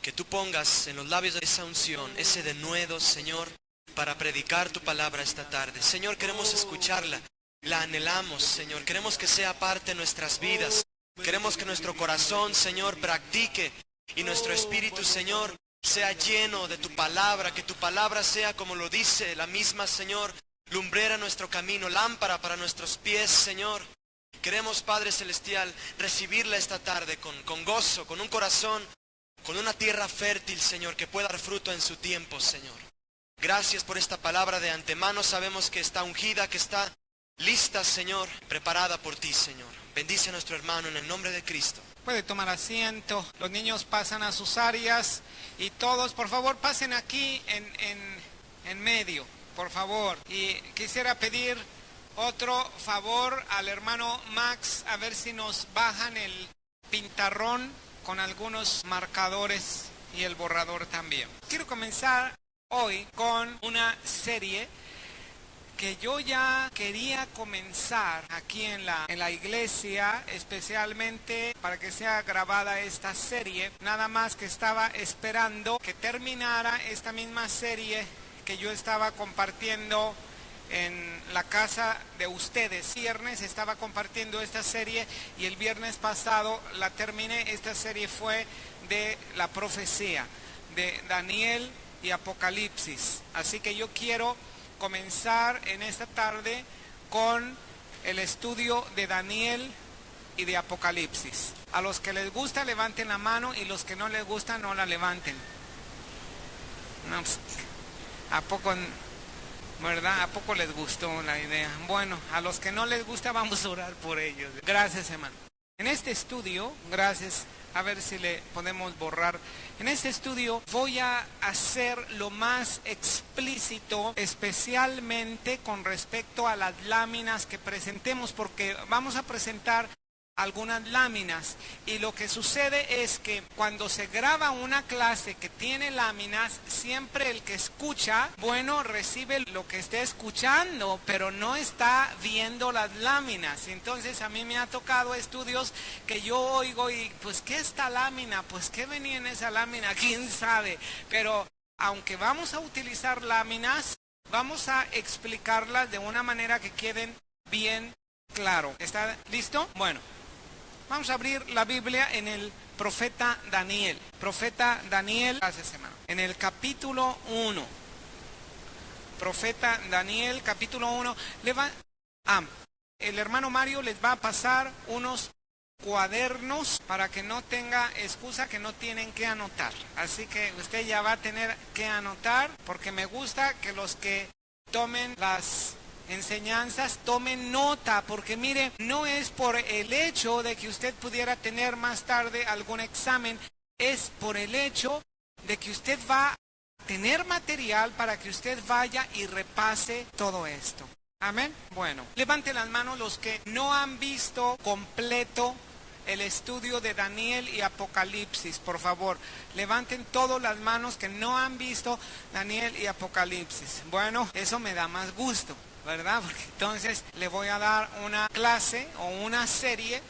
que tú pongas en los labios de esa unción, ese denuedo, Señor, para predicar tu palabra esta tarde. Señor, queremos escucharla, la anhelamos, Señor, queremos que sea parte de nuestras vidas, queremos que nuestro corazón, Señor, practique y nuestro espíritu, Señor, sea lleno de tu palabra, que tu palabra sea, como lo dice la misma, Señor, lumbrera nuestro camino, lámpara para nuestros pies, Señor. Queremos, Padre Celestial, recibirla esta tarde con gozo, con un corazón, con una tierra fértil, Señor, que pueda dar fruto en su tiempo, Señor. Gracias por esta palabra de antemano. Sabemos que está ungida, que está lista, Señor, preparada por ti, Señor. Bendice a nuestro hermano en el nombre de Cristo. Puede tomar asiento. Los niños pasan a sus áreas y todos, por favor, pasen aquí en medio, por favor. Y quisiera pedir otro favor al hermano Max, a ver si nos bajan el pintarrón con algunos marcadores y el borrador también. Quiero comenzar hoy con una serie que yo ya quería comenzar aquí en la iglesia, especialmente para que sea grabada esta serie. Nada más que estaba esperando que terminara esta misma serie que yo estaba compartiendo en la casa de ustedes. Viernes estaba compartiendo esta serie y el viernes pasado la terminé. Esta serie fue de la profecía de Daniel y Apocalipsis. Así que yo quiero comenzar en esta tarde con el estudio de Daniel y de Apocalipsis. A los que les gusta levanten la mano y los que no les gusta no la levanten. No, pues, ¿a poco, verdad? ¿A poco les gustó la idea? Bueno, a los que no les gusta vamos a orar por ellos. Gracias, hermano. En este estudio, gracias, a ver si le podemos borrar. En este estudio voy a hacer lo más explícito, especialmente con respecto a las láminas que presentemos, porque vamos a presentar algunas láminas, y lo que sucede es que cuando se graba una clase que tiene láminas, siempre el que escucha, bueno, recibe lo que esté escuchando, pero no está viendo las láminas. Entonces a mí me ha tocado estudios que yo oigo y pues ¿qué es esta lámina? Pues ¿qué venía en esa lámina? ¿Quién sabe? Pero aunque vamos a utilizar láminas, vamos a explicarlas de una manera que queden bien claro. ¿Está listo? Bueno. Vamos a abrir la Biblia en el profeta Daniel. Profeta Daniel, gracias, hermano. En el capítulo 1. Profeta Daniel, capítulo 1. El hermano Mario les va a pasar unos cuadernos para que no tenga excusa que no tienen que anotar. Así que usted ya va a tener que anotar, porque me gusta que los que tomen las enseñanzas tomen nota, porque mire, no es por el hecho de que usted pudiera tener más tarde algún examen, es por el hecho de que usted va a tener material para que usted vaya y repase todo esto. Amén. Bueno, levante las manos los que no han visto completo el estudio de Daniel y Apocalipsis, por favor. Levanten todas las manos que no han visto Daniel y Apocalipsis. Bueno, eso me da más gusto, ¿verdad? Porque entonces le voy a dar una clase o una serie.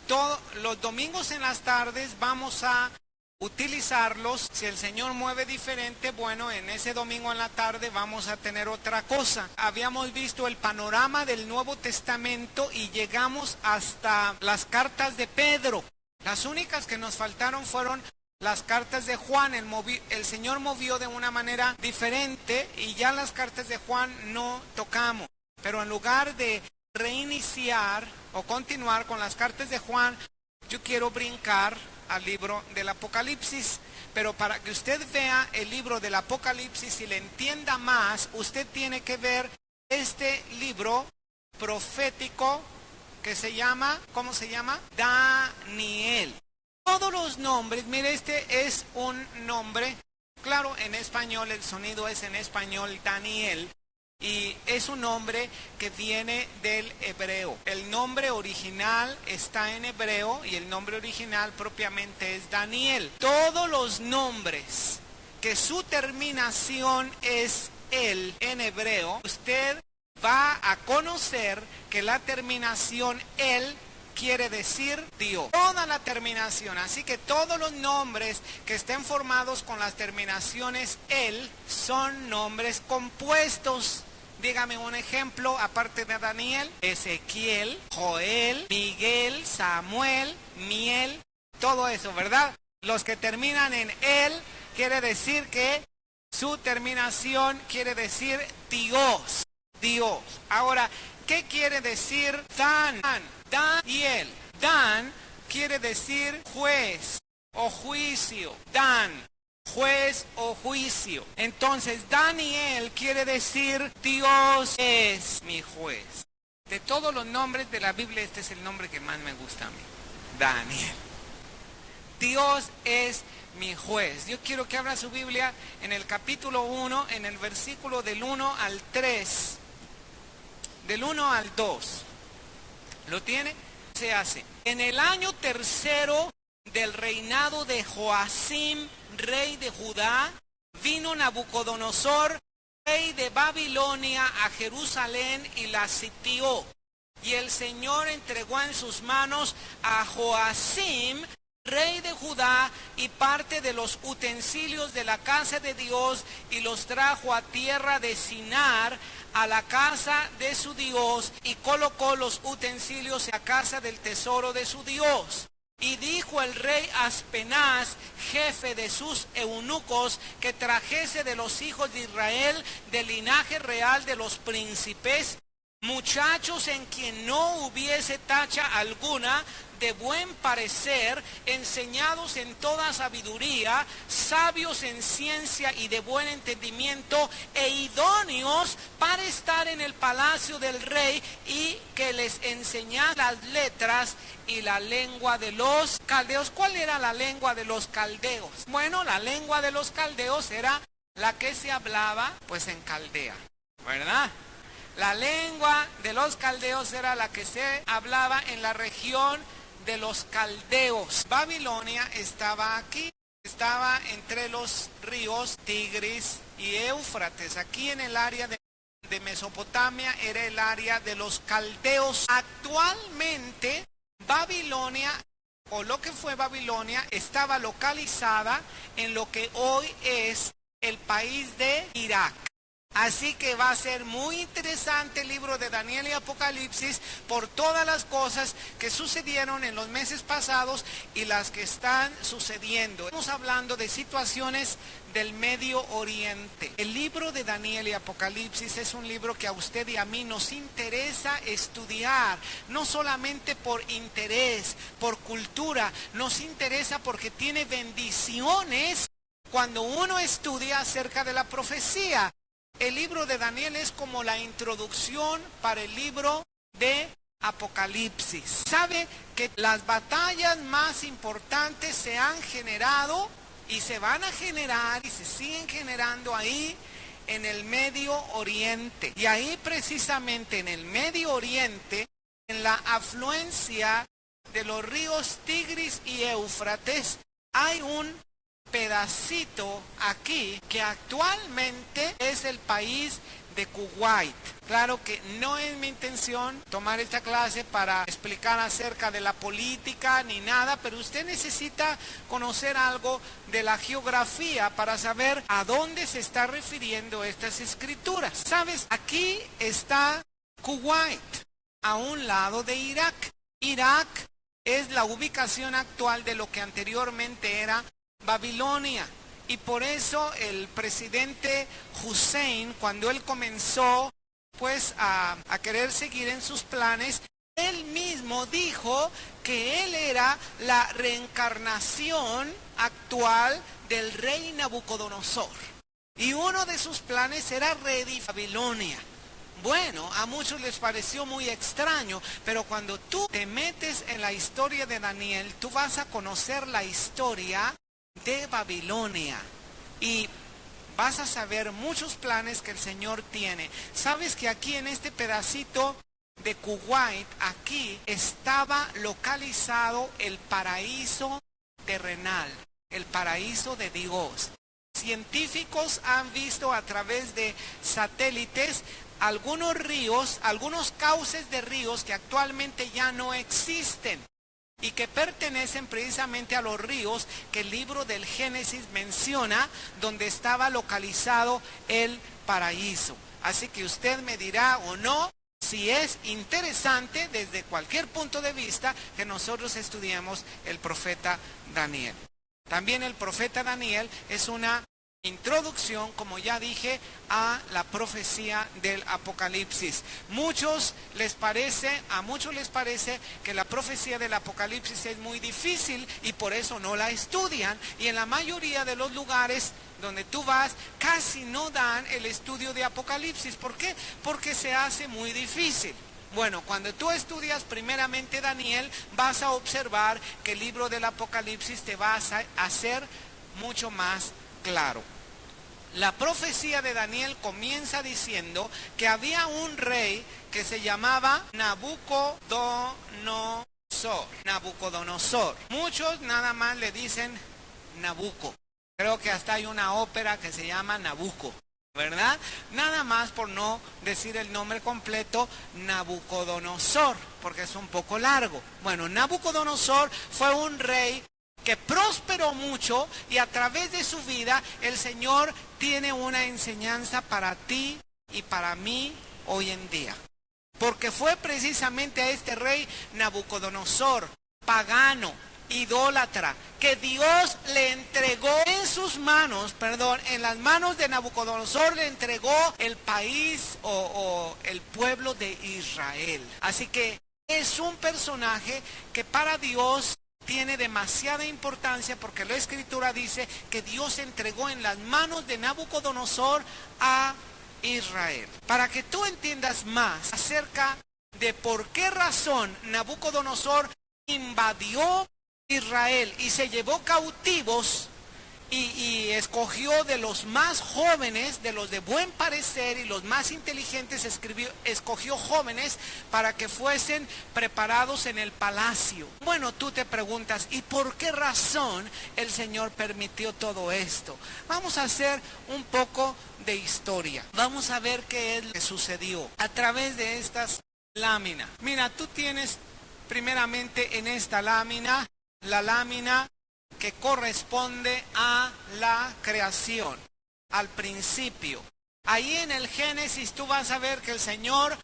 Todos los domingos en las tardes vamos a utilizarlos. Si el Señor mueve diferente, bueno, en ese domingo en la tarde vamos a tener otra cosa. Habíamos visto el panorama del Nuevo Testamento y llegamos hasta las cartas de Pedro. Las únicas que nos faltaron fueron las cartas de Juan. El Señor movió de una manera diferente y ya las cartas de Juan no tocamos. Pero en lugar de reiniciar o continuar con las cartas de Juan, yo quiero brincar al libro del Apocalipsis. Pero para que usted vea el libro del Apocalipsis y le entienda más, usted tiene que ver este libro profético que se llama, ¿cómo se llama? Daniel. Todos los nombres, mire, este es un nombre, claro, en español, el sonido es en español, Daniel, y es un nombre que viene del hebreo. El nombre original está en hebreo y el nombre original propiamente es Daniel. Todos los nombres que su terminación es el en hebreo, usted va a conocer que la terminación el quiere decir Dios. Toda la terminación, así que todos los nombres que estén formados con las terminaciones el son nombres compuestos. Dígame un ejemplo, aparte de Daniel: Ezequiel, Joel, Miguel, Samuel, Miel, todo eso, ¿verdad? Los que terminan en el quiere decir que su terminación quiere decir Dios, Dios. Ahora, ¿qué quiere decir Dan? Daniel. Dan quiere decir juez o juicio. Dan, juez o juicio. Entonces, Daniel quiere decir Dios es mi juez. De todos los nombres de la Biblia, este es el nombre que más me gusta a mí. Daniel. Dios es mi juez. Yo quiero que abra su Biblia en el capítulo 1, en el versículo del 1 al 3, del 1 al 2. ¿Lo tiene? Se hace. En el año tercero del reinado de Joacim, rey de Judá, vino Nabucodonosor, rey de Babilonia, a Jerusalén y la sitió. Y el Señor entregó en sus manos a Joacim, rey de Judá, y parte de los utensilios de la casa de Dios, y los trajo a tierra de Sinar, a la casa de su Dios, y colocó los utensilios en la casa del tesoro de su Dios. Y dijo el rey Aspenaz, jefe de sus eunucos, que trajese de los hijos de Israel, del linaje real de los príncipes, muchachos en quien no hubiese tacha alguna, de buen parecer, enseñados en toda sabiduría, sabios en ciencia y de buen entendimiento, e idóneos para estar en el palacio del rey, y que les enseñara las letras y la lengua de los caldeos. ¿Cuál era la lengua de los caldeos? Bueno, la lengua de los caldeos era la que se hablaba pues en Caldea, ¿verdad? La lengua de los caldeos era la que se hablaba en la región de los caldeos. Babilonia estaba aquí, estaba entre los ríos Tigris y Éufrates. Aquí en el área de Mesopotamia era el área de los caldeos. Actualmente Babilonia, o lo que fue Babilonia, estaba localizada en lo que hoy es el país de Irak. Así que va a ser muy interesante el libro de Daniel y Apocalipsis por todas las cosas que sucedieron en los meses pasados y las que están sucediendo. Estamos hablando de situaciones del Medio Oriente. El libro de Daniel y Apocalipsis es un libro que a usted y a mí nos interesa estudiar, no solamente por interés, por cultura, nos interesa porque tiene bendiciones cuando uno estudia acerca de la profecía. El libro de Daniel es como la introducción para el libro de Apocalipsis. ¿Sabe que las batallas más importantes se han generado y se van a generar y se siguen generando ahí en el Medio Oriente? Y ahí precisamente en el Medio Oriente, en la afluencia de los ríos Tigris y Éufrates, hay un pedacito aquí que actualmente es el país de Kuwait. Claro que no es mi intención tomar esta clase para explicar acerca de la política ni nada, pero usted necesita conocer algo de la geografía para saber a dónde se está refiriendo estas escrituras. ¿Sabes? Aquí está Kuwait, a un lado de Irak. Irak es la ubicación actual de lo que anteriormente era Babilonia, y por eso el presidente Hussein, cuando él comenzó pues a querer seguir en sus planes, él mismo dijo que él era la reencarnación actual del rey Nabucodonosor, y uno de sus planes era reedificar Babilonia. Bueno, a muchos les pareció muy extraño, pero cuando tú te metes en la historia de Daniel, tú vas a conocer la historia de Babilonia y vas a saber muchos planes que el Señor tiene. Sabes que aquí en este pedacito de Kuwait, aquí estaba localizado el paraíso terrenal, el paraíso de Dios. científicos han visto a través de satélites algunos ríos, algunos cauces de ríos que actualmente ya no existen y que pertenecen precisamente a los ríos que el libro del Génesis menciona, donde estaba localizado el paraíso. Así que usted me dirá o no si es interesante desde cualquier punto de vista que nosotros estudiemos el profeta Daniel. También el profeta Daniel es una introducción, como ya dije, a la profecía del Apocalipsis. A muchos les parece que la profecía del Apocalipsis es muy difícil y por eso no la estudian. Y en la mayoría de los lugares donde tú vas, casi no dan el estudio de Apocalipsis. ¿Por qué? Porque se hace muy difícil. Bueno, cuando tú estudias primeramente Daniel, vas a observar que el libro del Apocalipsis te va a hacer mucho más claro. La profecía de Daniel comienza diciendo que había un rey que se llamaba Nabucodonosor. Muchos nada más le dicen Nabucco. Creo que hasta hay una ópera que se llama Nabucco, ¿verdad? Nada más por no decir el nombre completo, Nabucodonosor, porque es un poco largo. Bueno, Nabucodonosor fue un rey que prosperó mucho y a través de su vida el Señor tiene una enseñanza para ti y para mí hoy en día. Porque fue precisamente a este rey Nabucodonosor, pagano, idólatra, que Dios le entregó en las manos de Nabucodonosor le entregó el país o el pueblo de Israel. Así que es un personaje que para Dios tiene demasiada importancia, porque la Escritura dice que Dios entregó en las manos de Nabucodonosor a Israel. Para que tú entiendas más acerca de por qué razón Nabucodonosor invadió Israel y se llevó cautivos y escogió de los más jóvenes, de los de buen parecer y los más inteligentes, escogió jóvenes para que fuesen preparados en el palacio. Bueno, tú te preguntas, ¿y por qué razón el Señor permitió todo esto? Vamos a hacer un poco de historia. Vamos a ver qué es lo que sucedió a través de estas láminas. Mira, tú tienes primeramente en esta lámina, la lámina que corresponde a la creación, al principio. Ahí en el Génesis tú vas a ver que el Señor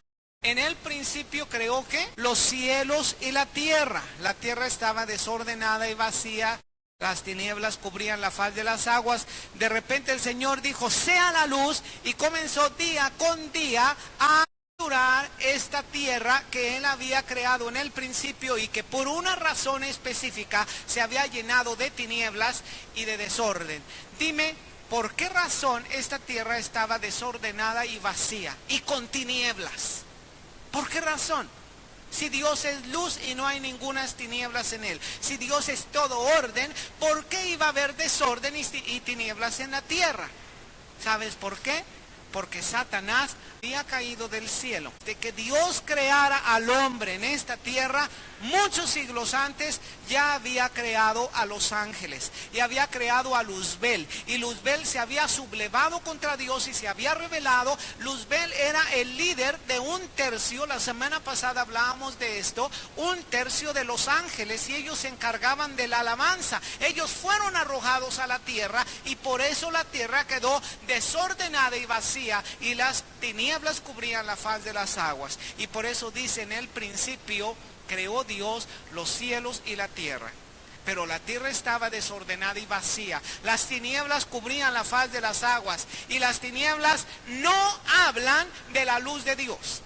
en el principio creó ¿qué? Los cielos y la tierra. La tierra estaba desordenada y vacía, las tinieblas cubrían la faz de las aguas. De repente el Señor dijo, sea la luz, y comenzó día con día a esta tierra que él había creado en el principio y que por una razón específica se había llenado de tinieblas y de desorden. Dime, ¿por qué razón esta tierra estaba desordenada y vacía y con tinieblas? ¿Por qué razón? Si Dios es luz y no hay ninguna tinieblas en él. Si Dios es todo orden, ¿por qué iba a haber desorden y tinieblas en la tierra? ¿Sabes por qué? Porque Satanás había caído del cielo. De que Dios creara al hombre en esta tierra, muchos siglos antes ya había creado a los ángeles y había creado a Luzbel. Y Luzbel se había sublevado contra Dios y se había rebelado. Luzbel era el líder de un tercio, la semana pasada hablábamos de esto, un tercio de los ángeles, y ellos se encargaban de la alabanza. Ellos fueron arrojados a la tierra y por eso la tierra quedó desordenada y vacía y las tinieblas cubrían la faz de las aguas. Y por eso dice, en el principio creó Dios los cielos y la tierra. Pero la tierra estaba desordenada y vacía. Las tinieblas cubrían la faz de las aguas. Y las tinieblas no hablan de la luz de Dios.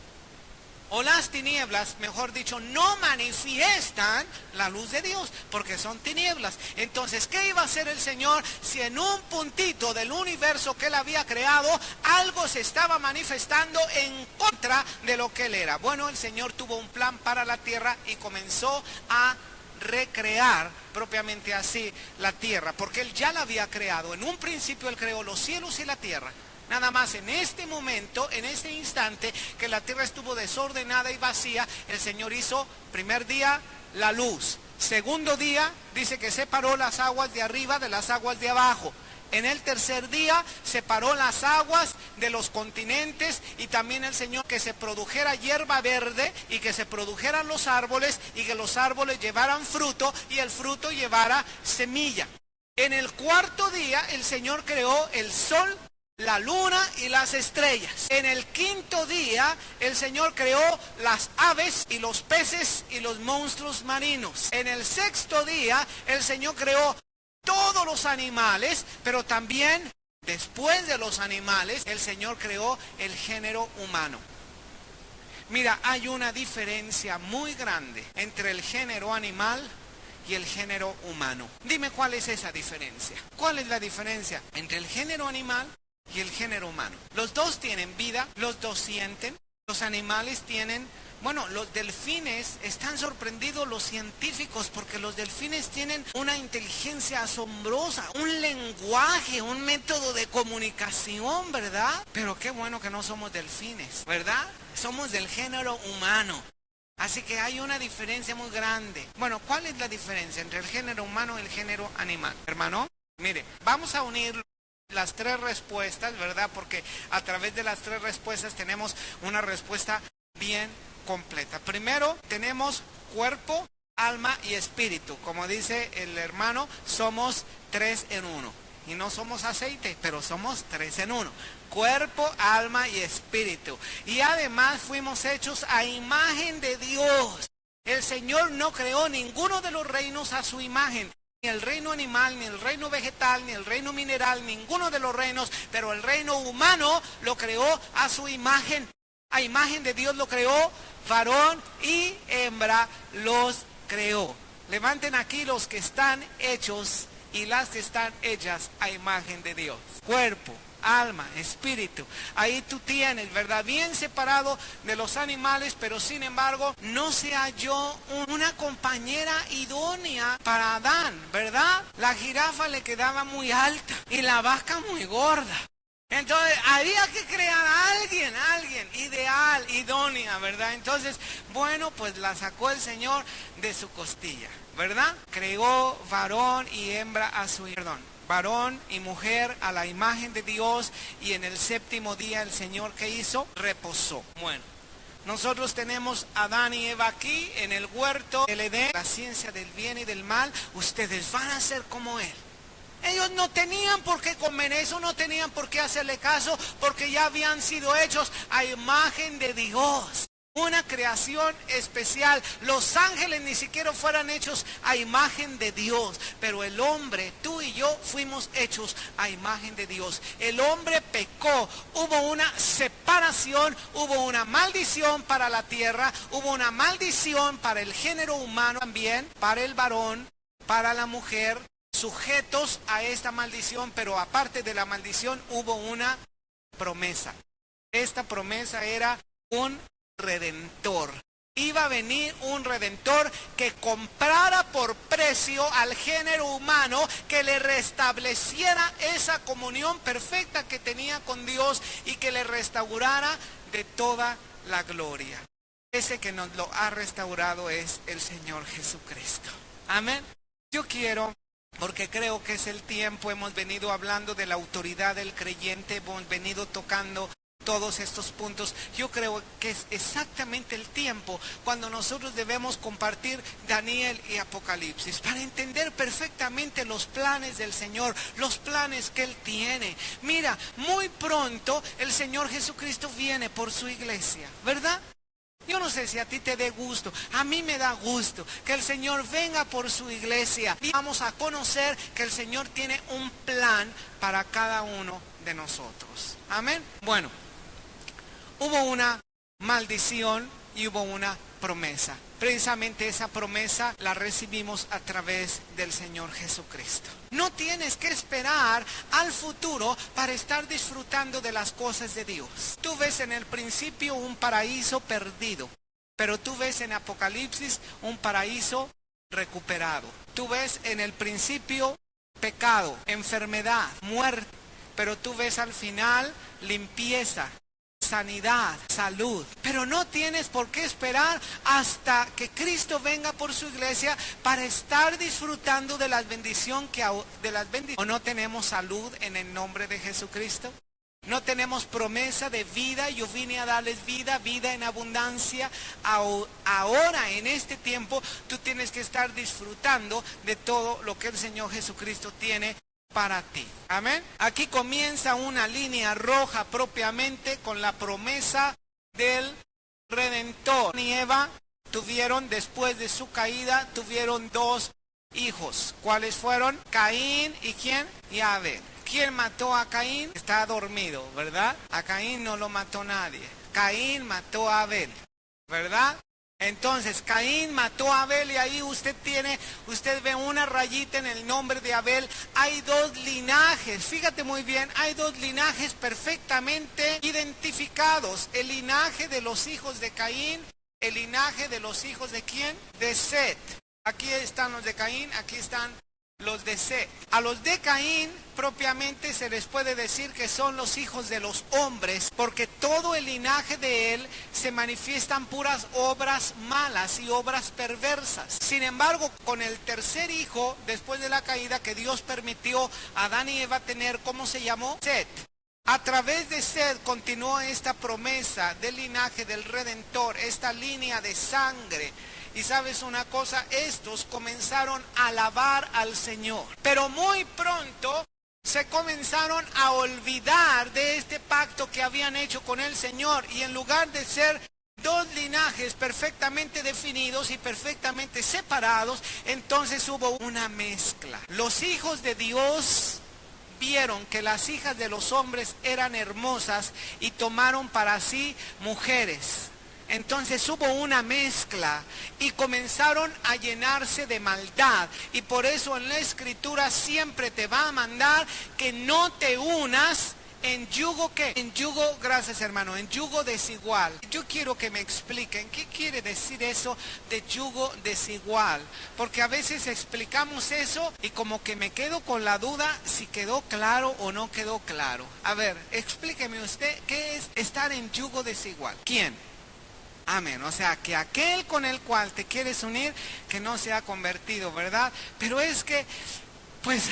O las tinieblas, mejor dicho, no manifiestan la luz de Dios, porque son tinieblas. Entonces, ¿qué iba a hacer el Señor si en un puntito del universo que él había creado, algo se estaba manifestando en contra de lo que él era? Bueno, el Señor tuvo un plan para la tierra y comenzó a recrear propiamente así la tierra, porque él ya la había creado. En un principio él creó los cielos y la tierra. Nada más en este momento, en este instante que la tierra estuvo desordenada y vacía, el Señor hizo, primer día, la luz. Segundo día, dice que separó las aguas de arriba de las aguas de abajo. En el tercer día separó las aguas de los continentes y también el Señor que se produjera hierba verde y que se produjeran los árboles y que los árboles llevaran fruto y el fruto llevara semilla. En el cuarto día el Señor creó el sol, la luna y las estrellas. En el quinto día el Señor creó las aves y los peces y los monstruos marinos. En el sexto día el Señor creó todos los animales, pero también después de los animales el Señor creó el género humano. Mira, hay una diferencia muy grande entre el género animal y el género humano. Dime cuál es esa diferencia. ¿Cuál es la diferencia entre el género animal y el género humano? Los dos tienen vida, los dos sienten, los animales tienen... Bueno, los delfines, están sorprendidos los científicos porque los delfines tienen una inteligencia asombrosa, un lenguaje, un método de comunicación, ¿verdad? Pero qué bueno que no somos delfines, ¿verdad? Somos del género humano. Así que hay una diferencia muy grande. Bueno, ¿cuál es la diferencia entre el género humano y el género animal? Hermano, mire, vamos a unir las tres respuestas, ¿verdad? Porque a través de las tres respuestas tenemos una respuesta bien completa. Primero tenemos cuerpo, alma y espíritu. Como dice el hermano, somos 3 en 1. Y no somos aceite, pero somos 3 en 1. Cuerpo, alma y espíritu. Y además fuimos hechos a imagen de Dios. El Señor no creó ninguno de los reinos a su imagen. Ni el reino animal, ni el reino vegetal, ni el reino mineral, ninguno de los reinos. Pero el reino humano lo creó a su imagen. A imagen de Dios lo creó, varón y hembra los creó. Levanten aquí los que están hechos y las que están hechas a imagen de Dios. Cuerpo, alma, espíritu. Ahí tú tienes, ¿verdad? Bien separado de los animales, pero sin embargo no se halló una compañera idónea para Adán, ¿verdad? La jirafa le quedaba muy alta y la vaca muy gorda. Entonces había que crear a alguien ideal, idónea, ¿verdad? Entonces, bueno, pues la sacó el Señor de su costilla, ¿verdad? Creó varón y hembra a su varón y mujer a la imagen de Dios, y en el séptimo día el Señor, ¿qué hizo? Reposó. Bueno, nosotros tenemos a Adán y Eva aquí en el huerto del Edén, la ciencia del bien y del mal. Ustedes van a ser como Él. Ellos no tenían por qué comer eso, no tenían por qué hacerle caso, porque ya habían sido hechos a imagen de Dios. Una creación especial. Los ángeles ni siquiera fueran hechos a imagen de Dios, pero el hombre, tú y yo, fuimos hechos a imagen de Dios. El hombre pecó, hubo una separación, hubo una maldición para la tierra, hubo una maldición para el género humano también, para el varón, para la mujer, sujetos a esta maldición, pero aparte de la maldición hubo una promesa. Esta promesa era un redentor. Iba a venir un redentor que comprara por precio al género humano, que le restableciera esa comunión perfecta que tenía con Dios y que le restaurara de toda la gloria. Ese que nos lo ha restaurado es el Señor Jesucristo. Amén. Yo quiero, porque creo que es el tiempo, hemos venido hablando de la autoridad del creyente, hemos venido tocando todos estos puntos. Yo creo que es exactamente el tiempo cuando nosotros debemos compartir Daniel y Apocalipsis para entender perfectamente los planes del Señor, los planes que Él tiene. Mira, muy pronto el Señor Jesucristo viene por su iglesia, ¿verdad? Yo no sé si a ti te dé gusto, a mí me da gusto que el Señor venga por su iglesia y vamos a conocer que el Señor tiene un plan para cada uno de nosotros. Amén. Bueno, hubo una maldición y hubo una promesa. Precisamente esa promesa la recibimos a través del Señor Jesucristo. No tienes que esperar al futuro para estar disfrutando de las cosas de Dios. Tú ves en el principio un paraíso perdido, pero tú ves en Apocalipsis un paraíso recuperado. Tú ves en el principio pecado, enfermedad, muerte, pero tú ves al final limpieza, sanidad, salud. Pero no tienes por qué esperar hasta que Cristo venga por su iglesia para estar disfrutando de las bendiciones ¿O no tenemos salud en el nombre de Jesucristo? No tenemos promesa de vida. Yo vine a darles vida, vida en abundancia. Ahora, en este tiempo, tú tienes que estar disfrutando de todo lo que el Señor Jesucristo tiene para ti. Amén. Aquí comienza una línea roja propiamente con la promesa del Redentor. Adán y Eva tuvieron, después de su caída, tuvieron dos hijos. ¿Cuáles fueron? Caín y ¿quién? Y Abel. ¿Quién mató a Caín? Está dormido, ¿verdad? A Caín no lo mató nadie. Caín mató a Abel, ¿verdad? Entonces Caín mató a Abel y ahí usted ve una rayita en el nombre de Abel. Hay dos linajes, fíjate muy bien, hay dos linajes perfectamente identificados. El linaje de los hijos de Caín, el linaje de los hijos de ¿quién? De Set. Aquí están los de Caín, aquí están los de Set. A los de Caín propiamente se les puede decir que son los hijos de los hombres, porque todo el linaje de él se manifiestan puras obras malas y obras perversas. Sin embargo, con el tercer hijo, después de la caída, que Dios permitió a Adán y Eva tener, ¿cómo se llamó? Set. A través de Set continuó esta promesa del linaje del Redentor, esta línea de sangre. Y sabes una cosa, estos comenzaron a alabar al Señor, pero muy pronto se comenzaron a olvidar de este pacto que habían hecho con el Señor, y en lugar de ser dos linajes perfectamente definidos y perfectamente separados, entonces hubo una mezcla. Los hijos de Dios vieron que las hijas de los hombres eran hermosas y tomaron para sí mujeres. Entonces hubo una mezcla y comenzaron a llenarse de maldad. Y por eso en la Escritura siempre te va a mandar que no te unas en yugo, ¿qué? En yugo, gracias hermano, en yugo desigual. Yo quiero que me expliquen qué quiere decir eso de yugo desigual. Porque a veces explicamos eso y como que me quedo con la duda si quedó claro o no quedó claro. A ver, explíqueme usted qué es estar en yugo desigual. ¿Quién? Amén, o sea, que aquel con el cual te quieres unir, que no se ha convertido, ¿verdad? Pero es que, pues,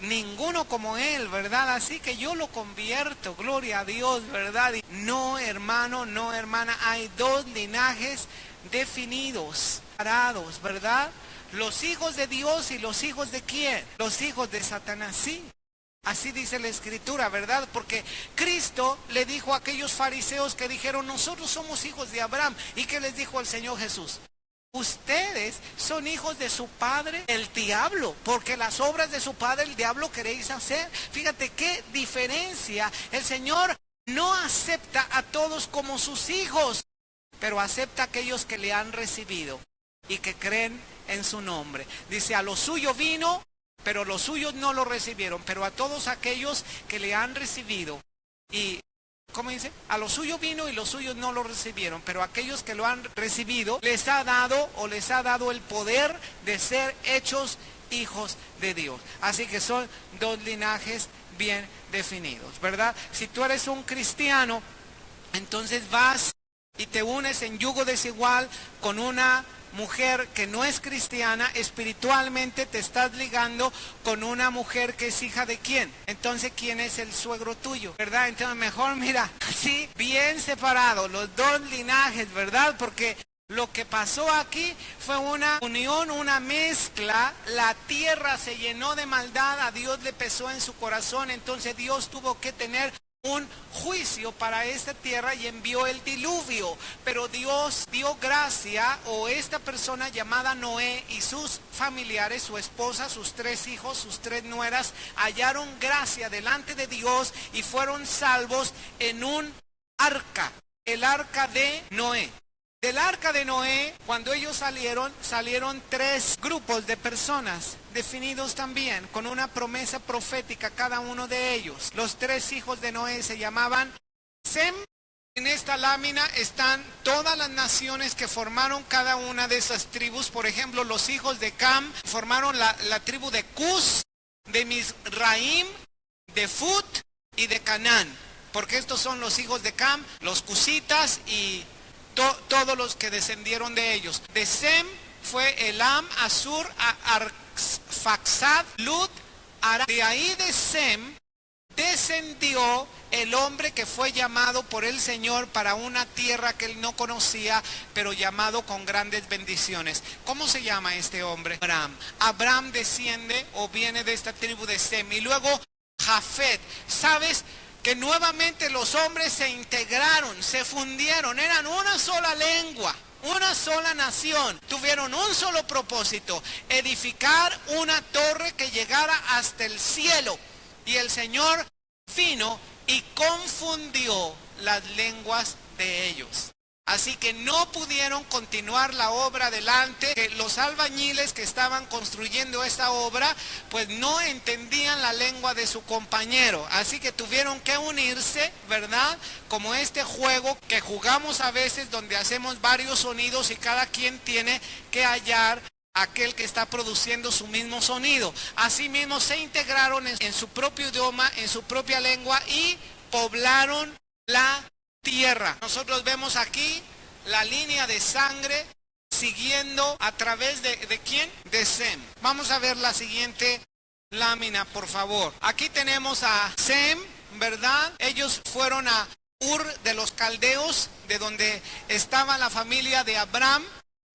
ninguno como él, ¿verdad? Así que yo lo convierto, gloria a Dios, ¿verdad? Y no, hermano, no, hermana, hay dos linajes definidos, parados, ¿verdad? Los hijos de Dios y los hijos de ¿quién? Los hijos de Satanás, sí. Así dice la Escritura, ¿verdad? Porque Cristo le dijo a aquellos fariseos que dijeron, nosotros somos hijos de Abraham. ¿Y qué les dijo el Señor Jesús? Ustedes son hijos de su padre, el diablo, porque las obras de su padre, el diablo, queréis hacer. Fíjate qué diferencia. El Señor no acepta a todos como sus hijos, pero acepta a aquellos que le han recibido y que creen en su nombre. Dice, a lo suyo vino, pero los suyos no lo recibieron, pero a todos aquellos que le han recibido, y, ¿cómo dice? A los suyos vino y los suyos no lo recibieron, pero a aquellos que lo han recibido, les ha dado el poder de ser hechos hijos de Dios. Así que son dos linajes bien definidos, ¿verdad? Si tú eres un cristiano, entonces vas y te unes en yugo desigual con una mujer que no es cristiana, espiritualmente te estás ligando con una mujer que es hija de ¿quién? Entonces, ¿quién es el suegro tuyo? ¿Verdad? Entonces, mejor mira, así, bien separados, los dos linajes, ¿verdad? Porque lo que pasó aquí fue una unión, una mezcla. La tierra se llenó de maldad, a Dios le pesó en su corazón, entonces Dios tuvo que tener un juicio para esta tierra y envió el diluvio. Pero Dios dio gracia, o esta persona llamada Noé y sus familiares, su esposa, sus 3 hijos, sus 3 nueras, hallaron gracia delante de Dios y fueron salvos en un arca, el arca de Noé. Del arca de Noé, cuando ellos salieron 3 grupos de personas, definidos también, con una promesa profética cada uno de ellos. Los 3 hijos de Noé se llamaban Sem. En esta lámina están todas las naciones que formaron cada una de esas tribus. Por ejemplo, los hijos de Cam formaron la tribu de Cus, de Mizraim, de Fut y de Canaán. porque estos son los hijos de Cam, los cusitas y todos los que descendieron de ellos. De Sem fue Elam, Asur, Arfaxad, Lud, Aram. De ahí de Sem descendió el hombre que fue llamado por el Señor para una tierra que él no conocía, pero llamado con grandes bendiciones. ¿Cómo se llama este hombre? Abraham. Abraham desciende o viene de esta tribu de Sem. Y luego Jafet. ¿Sabes? Que nuevamente los hombres se integraron, se fundieron, eran una sola lengua, una sola nación, tuvieron un solo propósito: edificar una torre que llegara hasta el cielo. Y el Señor vino y confundió las lenguas de ellos. Así que no pudieron continuar la obra adelante. Que los albañiles que estaban construyendo esta obra, pues no entendían la lengua de su compañero. Así que tuvieron que unirse, ¿verdad? Como este juego que jugamos a veces, donde hacemos varios sonidos y cada quien tiene que hallar aquel que está produciendo su mismo sonido. Asimismo se integraron en su propio idioma, en su propia lengua, y poblaron la tierra. Nosotros vemos aquí la línea de sangre siguiendo a través de ¿quién? De Sem. Vamos a ver la siguiente lámina, por favor. Aquí tenemos a Sem, ¿verdad? Ellos fueron a Ur de los Caldeos, de donde estaba la familia de Abraham.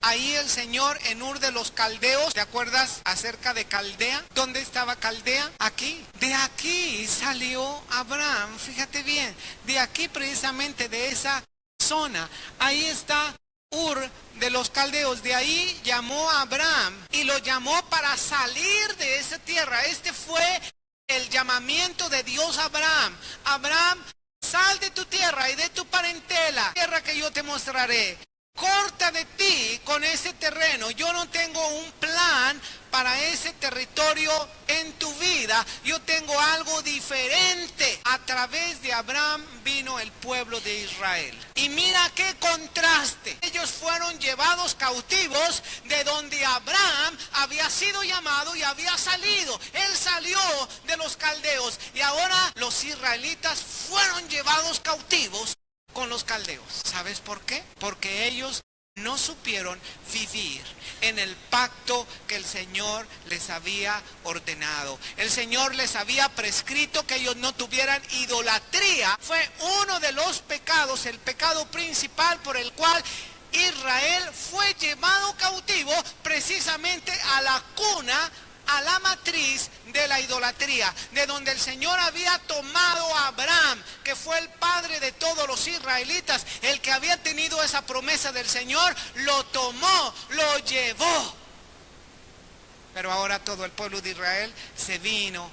Ahí el Señor en Ur de los Caldeos, ¿te acuerdas acerca de Caldea? ¿Dónde estaba Caldea? Aquí. De aquí salió Abraham, fíjate bien. De aquí precisamente, de esa zona. Ahí está Ur de los Caldeos. De ahí llamó a Abraham y lo llamó para salir de esa tierra. Este fue el llamamiento de Dios a Abraham. Abraham, sal de tu tierra y de tu parentela, tierra que yo te mostraré. Corta de ti con ese terreno. Yo no tengo un plan para ese territorio en tu vida. Yo tengo algo diferente. A través de Abraham vino el pueblo de Israel. Y mira qué contraste. Ellos fueron llevados cautivos de donde Abraham había sido llamado y había salido. Él salió de los caldeos y ahora los israelitas fueron llevados cautivos con los caldeos. ¿Sabes por qué? Porque ellos no supieron vivir en el pacto que el Señor les había ordenado. El Señor les había prescrito que ellos no tuvieran idolatría. Fue uno de los pecados, el pecado principal por el cual Israel fue llevado cautivo, precisamente a la cuna, a la matriz de la idolatría, de donde el Señor había tomado a Abraham, que fue el padre de todos los israelitas, el que había tenido esa promesa del Señor, lo tomó, lo llevó. Pero ahora todo el pueblo de Israel se vino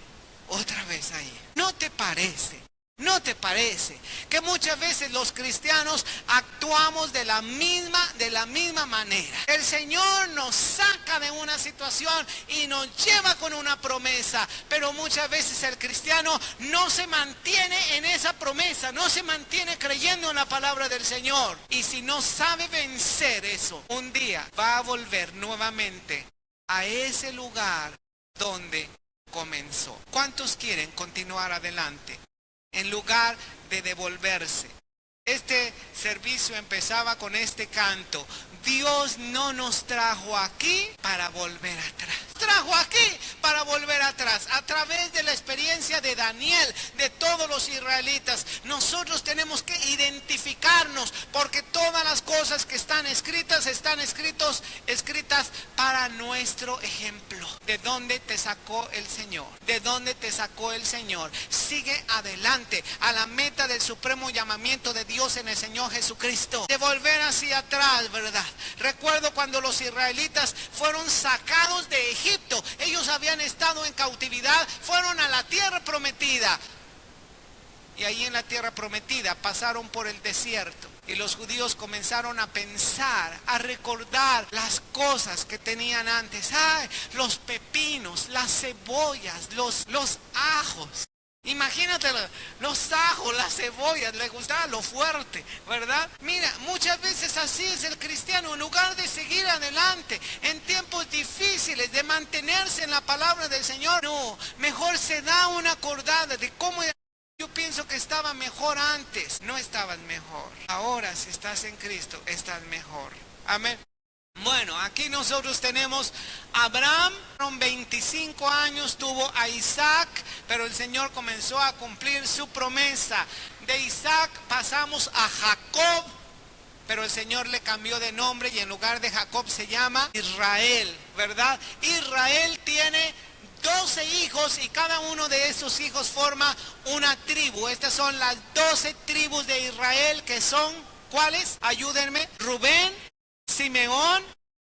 otra vez ahí. ¿No te parece? ¿No te parece que muchas veces los cristianos actuamos de la misma manera? El Señor nos saca de una situación y nos lleva con una promesa, pero muchas veces el cristiano no se mantiene en esa promesa, no se mantiene creyendo en la palabra del Señor. Y si no sabe vencer eso, un día va a volver nuevamente a ese lugar donde comenzó. ¿Cuántos quieren continuar adelante en lugar de devolverse? Este servicio empezaba con este canto: Dios no nos trajo aquí para volver atrás. Trajo aquí para volver atrás. A través de la experiencia de Daniel, de todos los israelitas, nosotros tenemos que identificarnos, porque todas las cosas que están escritas para nuestro ejemplo. ¿De dónde te sacó el Señor? ¿De dónde te sacó el Señor? Sigue adelante a la meta del supremo llamamiento de Dios en el Señor Jesucristo. De volver hacia atrás, ¿verdad? Recuerdo cuando los israelitas fueron sacados de Egipto. Ellos habían estado en cautividad, fueron a la tierra prometida. Y ahí en la tierra prometida pasaron por el desierto. Y los judíos comenzaron a pensar, a recordar las cosas que tenían antes. ¡Ay! Los pepinos, las cebollas, los ajos. Imagínate los ajos, las cebollas, les gustaba lo fuerte, ¿verdad? Mira, muchas veces así es el cristiano. En lugar de seguir adelante en tiempos difíciles, de mantenerse en la palabra del Señor, no, mejor se da una acordada de cómo yo pienso pienso que estaba mejor antes. No estabas mejor. Ahora si estás en Cristo, estás mejor. Amén. Bueno, aquí nosotros tenemos a Abraham, con 25 años tuvo a Isaac, pero el Señor comenzó a cumplir su promesa. De Isaac pasamos a Jacob, pero el Señor le cambió de nombre y en lugar de Jacob se llama Israel, ¿verdad? Israel tiene 12 hijos y cada uno de esos hijos forma una tribu. Estas son las 12 tribus de Israel que son, ¿cuáles? Ayúdenme. Rubén, Simeón,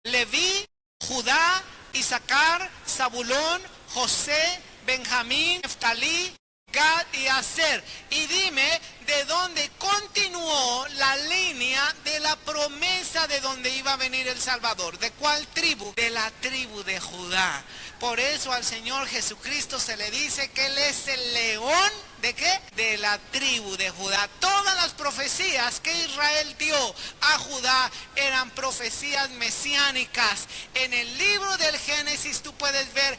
Leví, Judá, Isaacar, Zabulón, José, Benjamín, Neftalí, Gad y Aser. Y dime de dónde continuó la línea de la promesa de donde iba a venir el Salvador. ¿De cuál tribu? De la tribu de Judá. Por eso al Señor Jesucristo se le dice que Él es el león. ¿De qué? De la tribu de Judá. Todas las profecías que Israel dio a Judá eran profecías mesiánicas. En el libro del Génesis tú puedes ver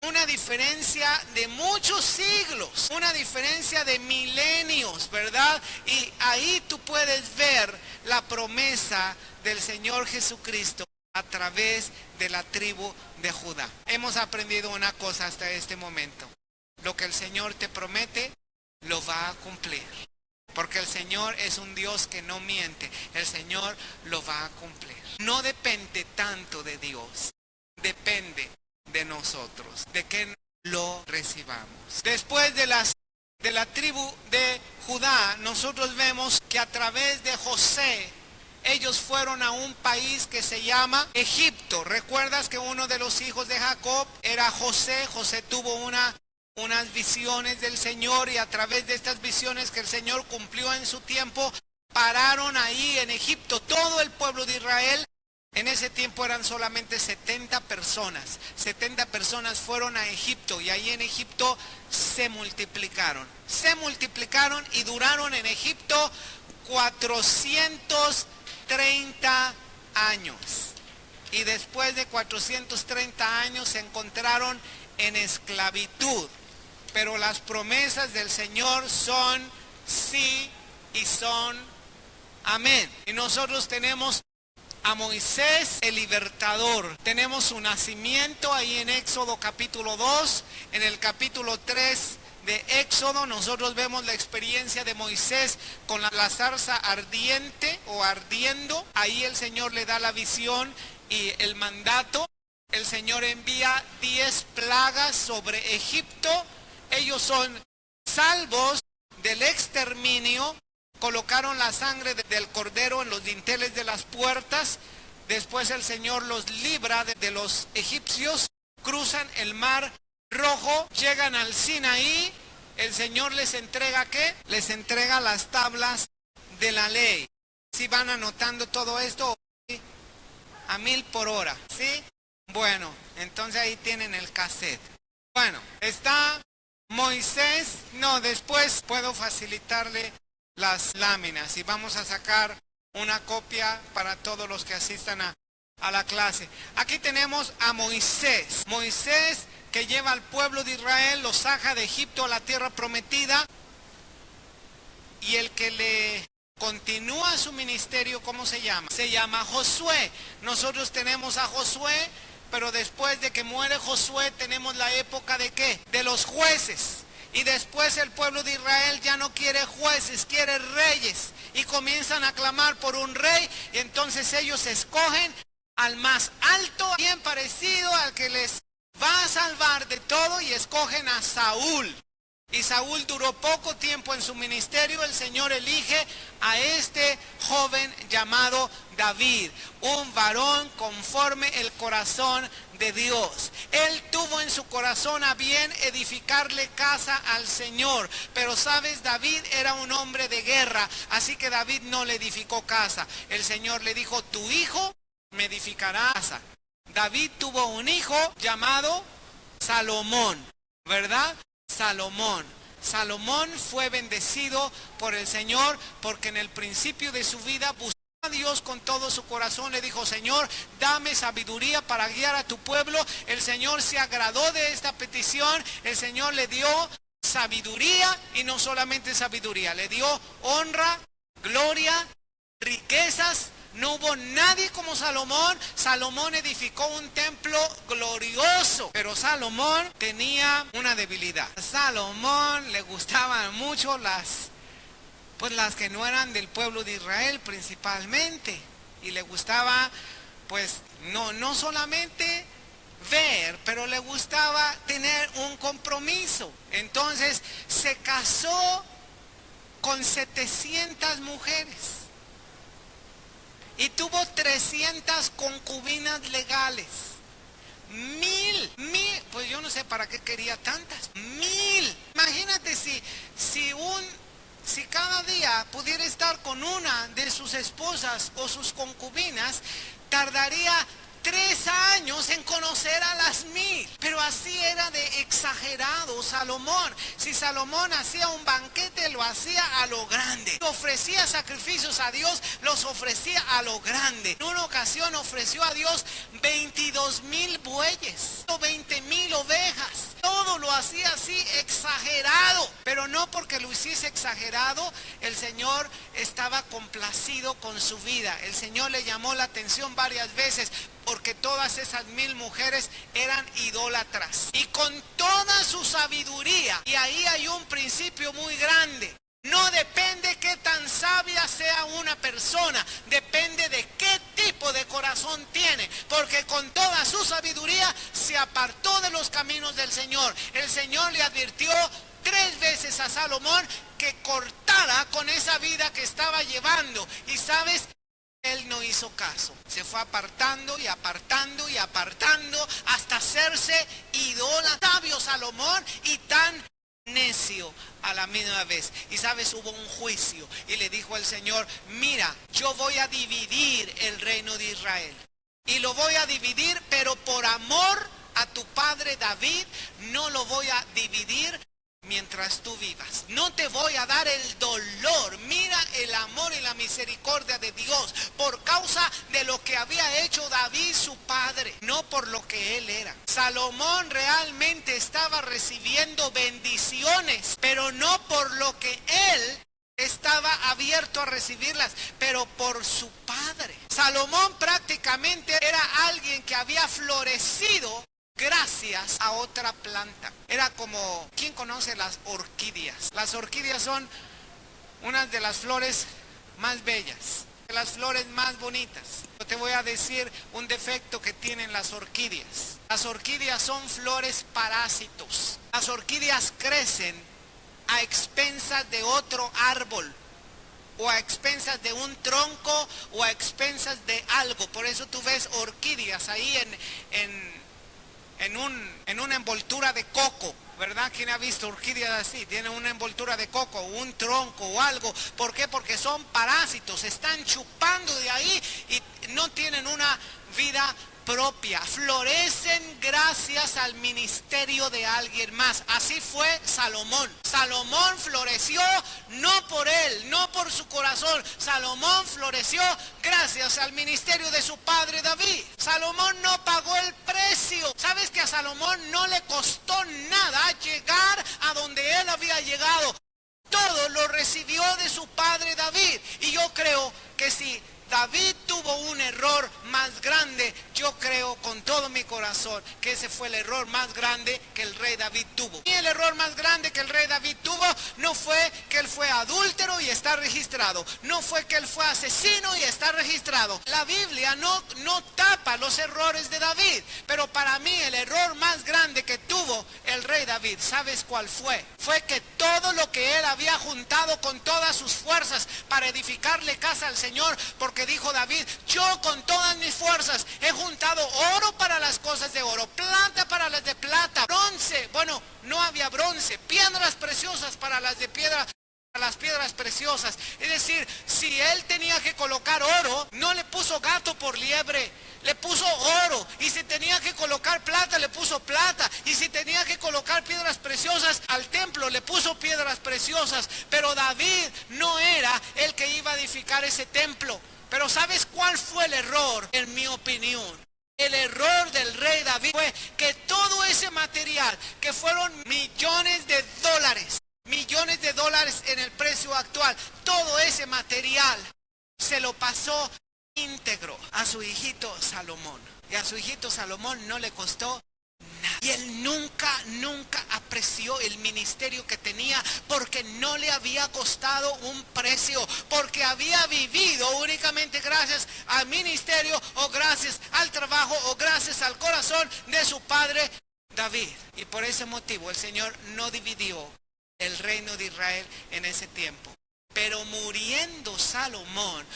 una diferencia de muchos siglos, una diferencia de milenios, ¿verdad? Y ahí tú puedes ver la promesa del Señor Jesucristo a través de la tribu de Judá. Hemos aprendido una cosa hasta este momento. Lo que el Señor te promete, lo va a cumplir. Porque el Señor es un Dios que no miente. El Señor lo va a cumplir. No depende tanto de Dios. Depende de nosotros, de que lo recibamos. Después de la tribu de Judá, nosotros vemos que a través de José, ellos fueron a un país que se llama Egipto. ¿Recuerdas que uno de los hijos de Jacob era José? José tuvo unas visiones del Señor y a través de estas visiones que el Señor cumplió en su tiempo, pararon ahí en Egipto todo el pueblo de Israel. En ese tiempo eran solamente 70 personas. 70 personas fueron a Egipto y ahí en Egipto se multiplicaron. Se multiplicaron y duraron en Egipto 430 años. Y después de 430 años se encontraron en esclavitud. Pero las promesas del Señor son sí y son amén. Y nosotros tenemos a Moisés el libertador. Tenemos su nacimiento ahí en Éxodo capítulo 2. En el capítulo 3 de Éxodo nosotros vemos la experiencia de Moisés con la zarza ardiente o ardiendo. Ahí el Señor le da la visión y el mandato. El Señor envía 10 plagas sobre Egipto. Ellos son salvos del exterminio. Colocaron la sangre del cordero en los dinteles de las puertas. Después el Señor los libra de los egipcios. Cruzan el mar Rojo. Llegan al Sinaí. El Señor les entrega ¿qué? Les entrega las tablas de la ley. ¿Sí van anotando todo esto? ¿Sí? A 1000 por hora. ¿Sí? Bueno, entonces ahí tienen el cassette. Bueno, está Moisés. No, después puedo facilitarle las láminas y vamos a sacar una copia para todos los que asistan a la clase. Aquí tenemos a Moisés. Moisés que lleva al pueblo de Israel, los saca de Egipto a la tierra prometida. Y el que le continúa su ministerio, ¿cómo se llama? Se llama Josué. Nosotros tenemos a Josué, pero después de que muere Josué tenemos la época ¿de qué? De los jueces. Y después el pueblo de Israel ya no quiere jueces, quiere reyes. Y comienzan a clamar por un rey. Y entonces ellos escogen al más alto, bien parecido al que les va a salvar de todo. Y escogen a Saúl. Y Saúl duró poco tiempo en su ministerio. El Señor elige a este joven llamado David. Un varón conforme el corazón de Dios. Él tuvo en su corazón a bien edificarle casa al Señor. Pero sabes, David era un hombre de guerra. Así que David no le edificó casa. El Señor le dijo, tu hijo me edificará casa. David tuvo un hijo llamado Salomón, ¿verdad? Salomón fue bendecido por el Señor porque en el principio de su vida buscó a Dios con todo su corazón. Le dijo, Señor, dame sabiduría para guiar a tu pueblo. El Señor se agradó de esta petición. El Señor le dio sabiduría, y no solamente sabiduría, le dio honra, gloria, riquezas. No hubo nadie como Salomón. Salomón edificó un templo glorioso, pero Salomón tenía una debilidad. A Salomón le gustaban mucho las que no eran del pueblo de Israel principalmente, y le gustaba no solamente ver, pero le gustaba tener un compromiso. Entonces se casó con 700 mujeres y tuvo 300 concubinas legales. 1000, pues yo no sé para qué quería tantas. 1000. Imagínate si cada día pudiera estar con una de sus esposas o sus concubinas, tardaría 3 años en conocer a las 1000. Pero así era de exagerado Salomón. Si Salomón hacía un banquete, lo hacía a lo grande. Ofrecía sacrificios a Dios, los ofrecía a lo grande. En una ocasión ofreció a Dios 22,000 bueyes, 20,000 ovejas. Todo lo hacía así exagerado. Pero no porque lo hiciese exagerado, el Señor estaba complacido con su vida. El Señor le llamó la atención varias veces, porque todas esas 1000 mujeres eran idólatras. Y con toda su sabiduría, y ahí hay un principio muy grande. No depende qué tan sabia sea una persona, depende de qué tipo de corazón tiene, porque con toda su sabiduría se apartó de los caminos del Señor. El Señor le advirtió 3 veces a Salomón que cortara con esa vida que estaba llevando, y sabes, él no hizo caso. Se fue apartando y apartando y apartando hasta hacerse idólatra. Sabio Salomón y tan necio a la misma vez. Y sabes, hubo un juicio y le dijo el Señor: mira, yo voy a dividir el reino de Israel, y lo voy a dividir, pero por amor a tu padre David no lo voy a dividir mientras tú vivas. No te voy a dar el dolor. Mira el amor y la misericordia de Dios por causa de lo que había hecho David su padre, no por lo que él era. Salomón realmente estaba recibiendo bendiciones, pero no por lo que él estaba abierto a recibirlas, pero por su padre. Salomón prácticamente era alguien que había florecido gracias a otra planta. Era como, ¿quién conoce las orquídeas? Las orquídeas son unas de las flores más bellas, de las flores más bonitas. Yo te voy a decir un defecto que tienen las orquídeas. Las orquídeas son flores parásitos. Las orquídeas crecen a expensas de otro árbol, o a expensas de un tronco, o a expensas de algo. Por eso tú ves orquídeas ahí en una envoltura de coco, ¿verdad? ¿Quién ha visto orquídeas así? Tienen una envoltura de coco, un tronco o algo. ¿Por qué? Porque son parásitos, están chupando de ahí y no tienen una vida propia. Florecen gracias al ministerio de alguien más. Así fue Salomón. Salomón floreció no por él, no por su corazón. Salomón floreció gracias al ministerio de su padre David. Salomón no pagó el precio. ¿Sabes que a Salomón no le costó nada llegar a donde él había llegado? Todo lo recibió de su padre David. Y yo creo que si David tuvo un error más grande, yo creo con todo mi corazón que ese fue el error más grande que el rey David tuvo. Y el error más grande que el rey David tuvo no fue que él fue adúltero y está registrado. No fue que él fue asesino y está registrado. La Biblia no tapa los errores de David. Pero para mí el error más grande que tuvo el rey David, ¿sabes cuál fue? Fue que todo lo que él había juntado con todas sus fuerzas para edificarle casa al Señor, porque dijo David: yo con todas mis fuerzas he juntado oro para las cosas de oro, plata para las de plata, bronce, bueno, no había bronce, piedras preciosas para las de piedra, para las piedras preciosas. Es decir, si él tenía que colocar oro, no le puso gato por liebre, le puso oro. Y si tenía que colocar plata, le puso plata. Y si tenía que colocar piedras preciosas al templo, le puso piedras preciosas. Pero David no era el que iba a edificar ese templo. Pero ¿sabes cuál fue el error? En mi opinión, El error del rey David fue que todo ese material, que fueron millones de dólares en el precio actual, todo ese material se lo pasó íntegro a su hijito Salomón. Y a su hijito Salomón no le costó nada. Y él nunca apreció el ministerio que tenía, porque no le había costado un precio, porque había vivido únicamente gracias al ministerio, o gracias al trabajo, o gracias al corazón de su padre David. Y por ese motivo el Señor no dividió el reino de Israel en ese tiempo. Pero muriendo Salomón,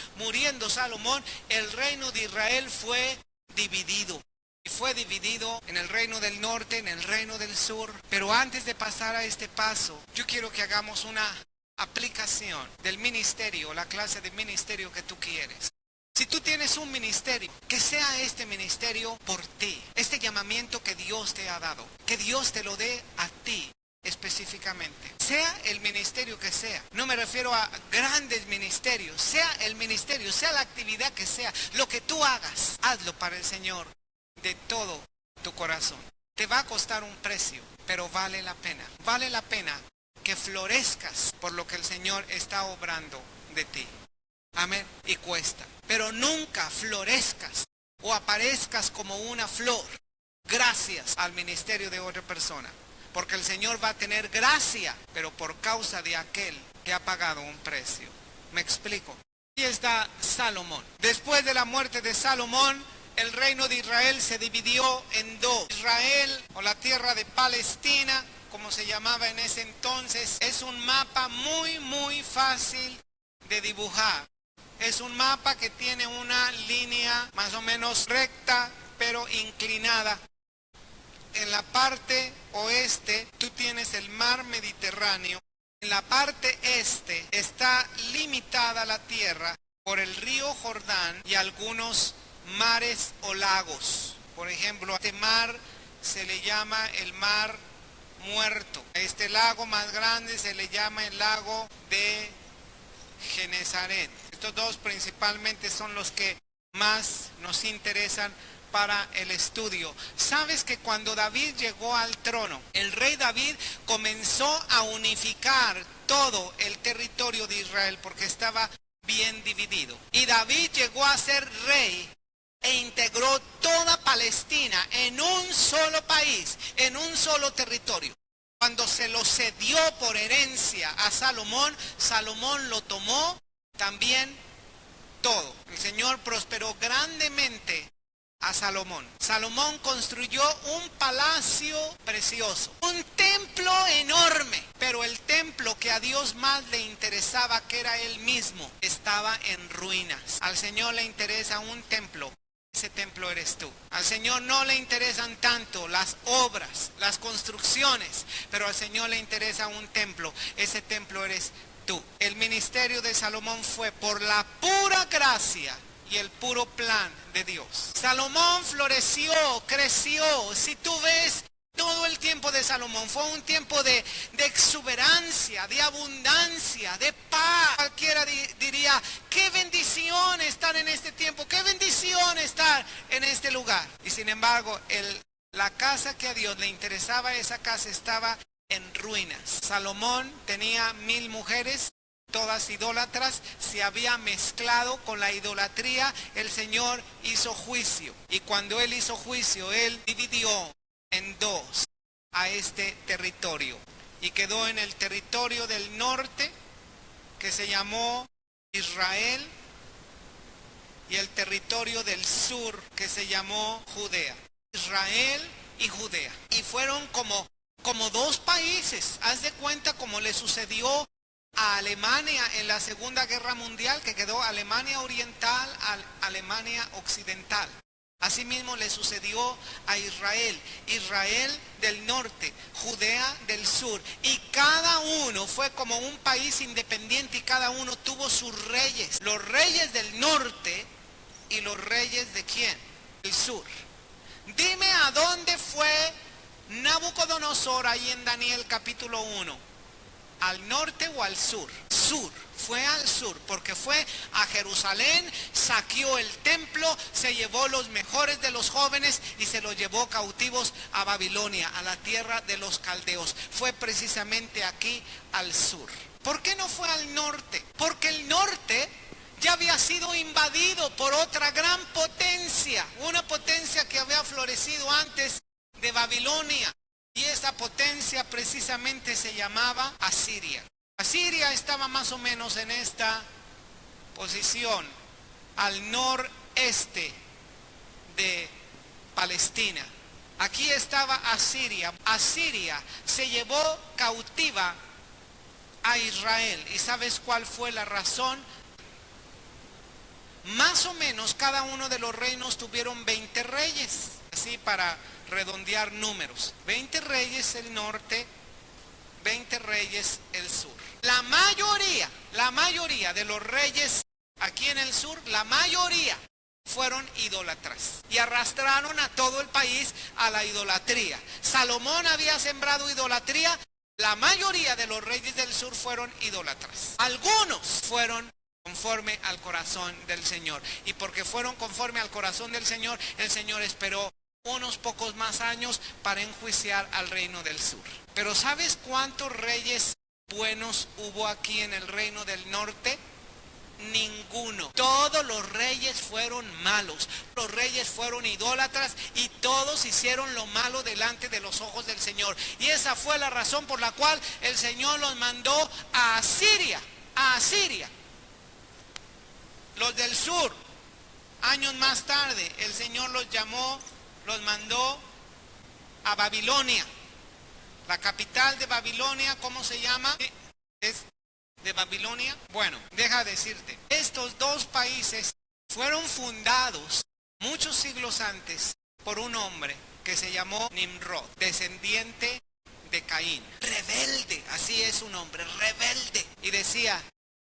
el reino de Israel fue dividido. Y fue dividido en el reino del norte, en el reino del sur. Pero antes de pasar a este paso, yo quiero que hagamos una aplicación del ministerio, la clase de ministerio que tú quieres. Si tú tienes un ministerio, que sea este ministerio por ti. Este llamamiento que Dios te ha dado, que Dios te lo dé a ti específicamente. Sea el ministerio que sea. No me refiero a grandes ministerios. Sea el ministerio, sea la actividad que sea. Lo que tú hagas, hazlo para el Señor de todo tu corazón. Te va a costar un precio, pero vale la pena. Vale la pena que florezcas por lo que el Señor está obrando de ti. Amén. Y cuesta. Pero nunca florezcas o aparezcas como una flor gracias al ministerio de otra persona. Porque el Señor va a tener gracia, pero por causa de aquel que ha pagado un precio. ¿Me explico? Aquí está Salomón. Después de la muerte de Salomón, el reino de Israel se dividió en dos. Israel, o la tierra de Palestina, como se llamaba en ese entonces, es un mapa muy fácil de dibujar. Es un mapa que tiene una línea más o menos recta, pero inclinada. En la parte oeste tú tienes el mar Mediterráneo. En la parte este está limitada la tierra por el río Jordán y algunos mares o lagos. Por ejemplo, a este mar se le llama el mar Muerto. A este lago más grande se le llama el lago de Genesaret. Estos dos principalmente son los que más nos interesan para el estudio. Sabes que cuando David llegó al trono, el rey David comenzó a unificar todo el territorio de Israel porque estaba bien dividido. Y David llegó a ser rey e integró toda Palestina en un solo país, en un solo territorio. Cuando se lo cedió por herencia a Salomón, Salomón lo tomó también todo. El Señor prosperó grandemente a Salomón. Salomón construyó un palacio precioso, un templo enorme, pero el templo que a Dios más le interesaba, que era él mismo, estaba en ruinas. Al Señor le interesa un templo. Ese templo eres tú. Al Señor no le interesan tanto las obras, las construcciones, pero al Señor le interesa un templo. Ese templo eres tú. El ministerio de Salomón fue por la pura gracia y el puro plan de Dios. Salomón floreció, creció. Si tú ves todo el tiempo de Salomón, fue un tiempo de exuberancia, de abundancia, de paz. Cualquiera diría, qué bendición estar en este tiempo, qué bendición estar en este lugar. Y sin embargo, la casa que a Dios le interesaba, esa casa estaba en ruinas. Salomón tenía 1000 mujeres, todas idólatras. Se había mezclado con la idolatría. El Señor hizo juicio, y cuando Él hizo juicio, Él dividió en dos a este territorio, y quedó en el territorio del norte, que se llamó Israel, y el territorio del sur, que se llamó Judea. Israel y Judea. Y fueron como dos países. Haz de cuenta como le sucedió a Alemania en la Segunda Guerra Mundial, que quedó Alemania Oriental, Alemania Occidental. Asimismo le sucedió a Israel, Israel del norte, Judea del sur, y cada uno fue como un país independiente, y cada uno tuvo sus reyes, los reyes del norte y los reyes de ¿quién? Del sur. Dime a dónde fue Nabucodonosor ahí en Daniel capítulo 1, ¿al norte o al sur? sur, porque fue a Jerusalén, saqueó el templo, se llevó los mejores de los jóvenes y se los llevó cautivos a Babilonia, a la tierra de los caldeos. Fue precisamente aquí al sur. ¿Por qué no fue al norte? Porque el norte ya había sido invadido por otra gran potencia, una potencia que había florecido antes de Babilonia. Y esa potencia precisamente se llamaba Asiria. Asiria estaba más o menos en esta posición, al noreste de Palestina. Aquí estaba Asiria. Asiria se llevó cautiva a Israel. ¿Y sabes cuál fue la razón? Más o menos cada uno de los reinos tuvieron 20 reyes, así para redondear números. 20 reyes el norte, 20 reyes el sur. La mayoría de los reyes aquí en el sur, la mayoría fueron idólatras y arrastraron a todo el país a la idolatría. Salomón había sembrado idolatría. La mayoría de los reyes del sur fueron idólatras. Algunos fueron conforme al corazón del Señor. Y porque fueron conforme al corazón del Señor, el Señor esperó unos pocos más años para enjuiciar al reino del sur. Pero ¿sabes cuántos reyes buenos hubo aquí en el reino del norte? Ninguno. Todos los reyes fueron malos. Los reyes fueron idólatras y todos hicieron lo malo delante de los ojos del Señor. Y esa fue la razón por la cual el Señor los mandó a Asiria. A Asiria. Los del sur, años más tarde, el Señor los mandó a Babilonia. La capital de Babilonia, ¿cómo se llama? ¿Es de Babilonia? Bueno, deja decirte, estos dos países fueron fundados muchos siglos antes por un hombre que se llamó Nimrod, descendiente de Caín. Rebelde, así es su nombre, rebelde. Y decía,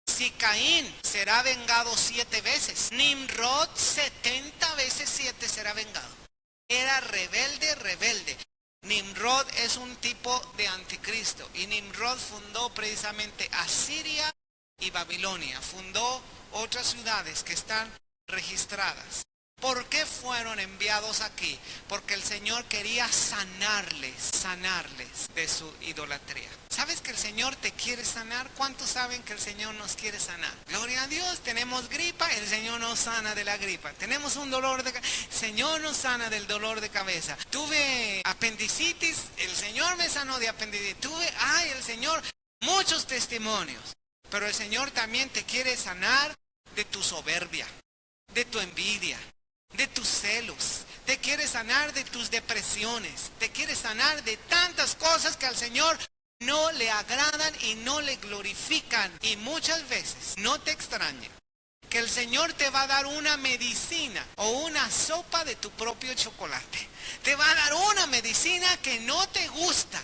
si Caín será vengado 7 veces, Nimrod 70 veces 7 será vengado. Era rebelde. Nimrod es un tipo de anticristo y Nimrod fundó precisamente Asiria y Babilonia. Fundó otras ciudades que están registradas. ¿Por qué fueron enviados aquí? Porque el Señor quería sanarles de su idolatría. ¿Sabes que el Señor te quiere sanar? ¿Cuántos saben que el Señor nos quiere sanar? Gloria a Dios, tenemos gripa, el Señor nos sana de la gripa. Tenemos un dolor de cabeza, el Señor nos sana del dolor de cabeza. Tuve apendicitis, el Señor me sanó de apendicitis. El Señor, muchos testimonios. Pero el Señor también te quiere sanar de tu soberbia, de tu envidia, de tus celos, te quiere sanar de tus depresiones, te quiere sanar de tantas cosas que al Señor no le agradan y no le glorifican. Y muchas veces, no te extrañe, que el Señor te va a dar una medicina o una sopa de tu propio chocolate. Te va a dar una medicina que no te gusta,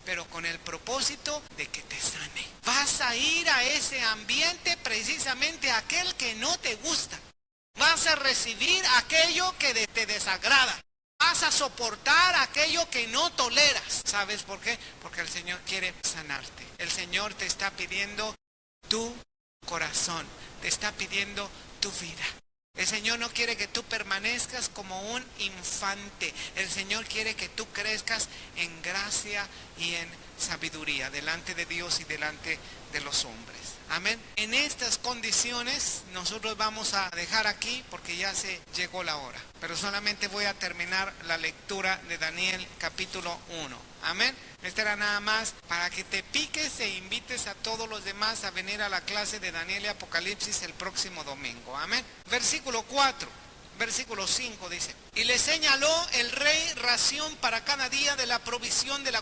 pero con el propósito de que te sane. Vas a ir a ese ambiente precisamente aquel que no te gusta. Vas a recibir aquello que te desagrada. Vas a soportar aquello que no toleras. ¿Sabes por qué? Porque el Señor quiere sanarte. El Señor te está pidiendo tu corazón. Te está pidiendo tu vida. El Señor no quiere que tú permanezcas como un infante. El Señor quiere que tú crezcas en gracia y en sabiduría delante de Dios y delante de los hombres. Amén. En estas condiciones nosotros vamos a dejar aquí porque ya se llegó la hora. Pero solamente voy a terminar la lectura de Daniel capítulo 1. Amén. Esto era nada más para que te piques e invites a todos los demás a venir a la clase de Daniel y Apocalipsis el próximo domingo. Amén. Versículo 4. Versículo 5 dice: y le señaló el rey ración para cada día de la provisión de la